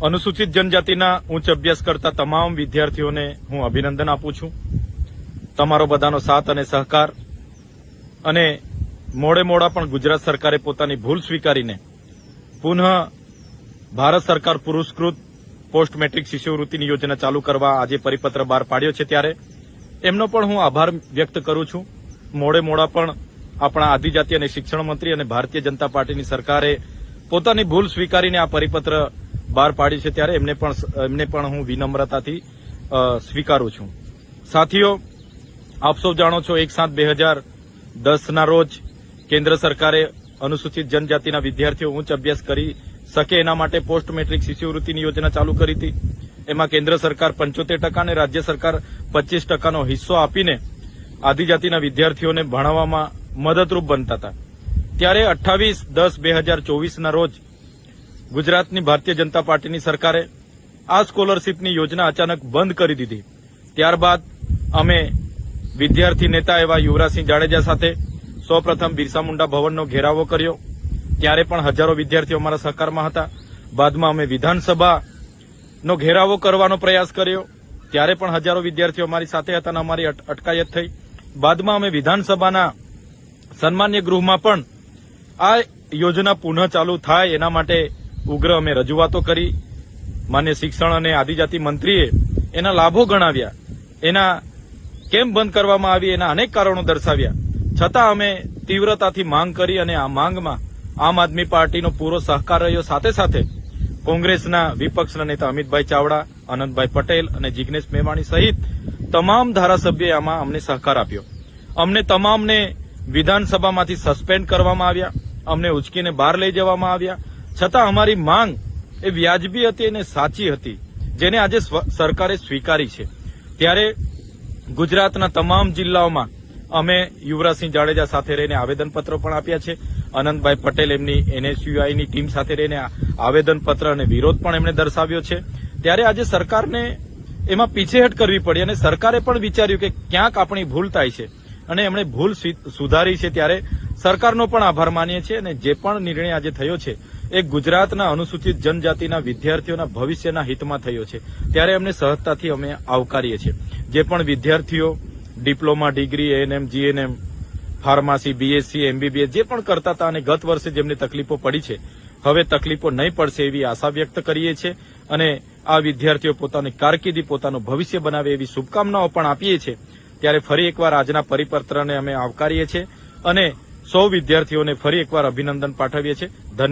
અનુસૂચિત જનજાતિના ઉચ્ચ અભ્યાસ કરતા તમામ વિદ્યાર્થીઓને હું અભિનંદન આપું છું. તમારો બધાનો સાથ અને સહકાર અને મોડા પણ ગુજરાત સરકારે પોતાની ભૂલ સ્વીકારીને પુનઃ ભારત સરકાર પુરસ્કૃત પોસ્ટ મેટ્રિક શિષ્યવૃત્તિની યોજના ચાલુ કરવા આજે પરિપત્ર બહાર પાડ્યો છે, ત્યારે એમનો પણ હું આભાર વ્યક્ત કરું છું. મોડા પણ આપણા આદિજાતિ અને શિક્ષણ મંત્રી અને ભારતીય જનતા પાર્ટીની સરકારે પોતાની ભૂલ સ્વીકારીને આ પરિપત્ર બહાર પાડ્યું છે, ત્યારે એમને પણ હું વિનમ્રતાથી સ્વીકારું છું. સાથીઓ, આપ સૌ જાણો છો 1/7/2010 રોજ કેન્દ્ર સરકારે અનુસૂચિત જનજાતિના વિદ્યાર્થીઓ ઉચ્ચ અભ્યાસ કરી શકે એના માટે પોસ્ટ મેટ્રિક શિષ્યવૃત્તિની યોજના ચાલુ કરી હતી. એમાં કેન્દ્ર સરકાર 75% અને રાજ્ય સરકાર 25%નો હિસ્સો આપીને આદિજાતિના વિદ્યાર્થીઓને ભણાવવામાં મદદરૂપ બનતા હતા. ત્યારે 28/10/2024 રોજ ગુજરાતની ભારતીય જનતા પાર્ટીની સરકારે આ સ્કોલરશીપની યોજના અચાનક બંધ કરી દીધી. ત્યારબાદ અમે વિદ્યાર્થી નેતા એવા યુવરાજસિંહ જાડેજા સાથે સૌપ્રથમ બિરસા મુંડા ભવનનો ઘેરાવો કર્યો. ત્યારે પણ હજારો વિદ્યાર્થીઓ અમારા સહકારમાં હતા. બાદમાં અમે વિધાનસભાનો ઘેરાવો કરવાનો પ્રયાસ કર્યો. ત્યારે પણ હજારો વિદ્યાર્થીઓ અમારી સાથે હતા અને અમારી અટકાયત થઈ. બાદમાં અમે વિધાનસભાના સન્માન્ય ગૃહમાં પણ આ યોજના પુનઃ ચાલુ થાય એના માટે ઉગ્ર અમે રજૂઆતો કરી. માન્ય શિક્ષણ અને આદિજાતિ મંત્રીએ એના લાભો ગણાવ્યા, એના કેમ બંધ કરવામાં આવી એના અનેક કારણો દર્શાવ્યા. છતાં અમે તીવ્રતાથી માંગ કરી અને આ માંગમાં આમ આદમી પાર્ટીનો પૂરો સહકાર રહ્યો. સાથે સાથે કોંગ્રેસના વિપક્ષના નેતા અમિતભાઈ ચાવડા, આનંદભાઈ પટેલ અને જિગ્નેશ મેવાણી સહિત તમામ ધારાસભ્યોએ આમાં અમને સહકાર આપ્યો. અમને તમામને વિધાનસભામાંથી સસ્પેન્ડ કરવામાં આવ્યા, અમને ઉચકીને બહાર લઈ જવામાં આવ્યા. છતાં અમારી માંગ એ વ્યાજબી હતી અને સાચી હતી, જેને આજે સરકારે સ્વીકારી છે. ત્યારે ગુજરાતના તમામ જિલ્લાઓમાં અમે યુવરાજસિંહ જાડેજા સાથે રહીને આવેદનપત્રો પણ આપ્યા છે. આનંદભાઈ પટેલ એમની NSUIની ટીમ સાથે રહીને આવેદનપત્ર અને વિરોધ પણ એમણે દર્શાવ્યો છે. ત્યારે આજે સરકારને એમાં પીછેહટ કરવી પડી અને સરકારે પણ વિચાર્યું કે ક્યાંક આપણી ભૂલ થાય છે અને એમણે ભૂલ સુધારી છે. ત્યારે સરકારનો પણ આભાર માનીએ છીએ અને જે પણ નિર્ણય આજે થયો છે એ ગુજરાતના અનુસૂચિત જનજાતિના વિદ્યાર્થીઓના ભવિષ્યના હિતમાં થયો છે. ત્યારે એમને સહજતાથી અમે આવકારીએ છીએ. જે પણ વિદ્યાર્થીઓ diploma, degree, ANM, GNM, pharmacy, BSc, MBBS જે પણ કરતા હતા અને ગત વર્ષે જેમને તકલીફો પડી છે, હવે તકલીફો નહીં પડશે એવી આશા વ્યક્ત કરીએ છીએ અને આ વિદ્યાર્થીઓ પોતાની કારકિર્દી, પોતાનું ભવિષ્ય બનાવે એવી શુભકામનાઓ પણ આપીએ છીએ. ત્યારે ફરી એકવાર આજના પરિપત્રને અમે આવકારીએ છીએ અને સૌ વિદ્યાર્થીઓને ફરી એકવાર અભિનંદન પાઠવીએ છીએ. ધન્યવાદ.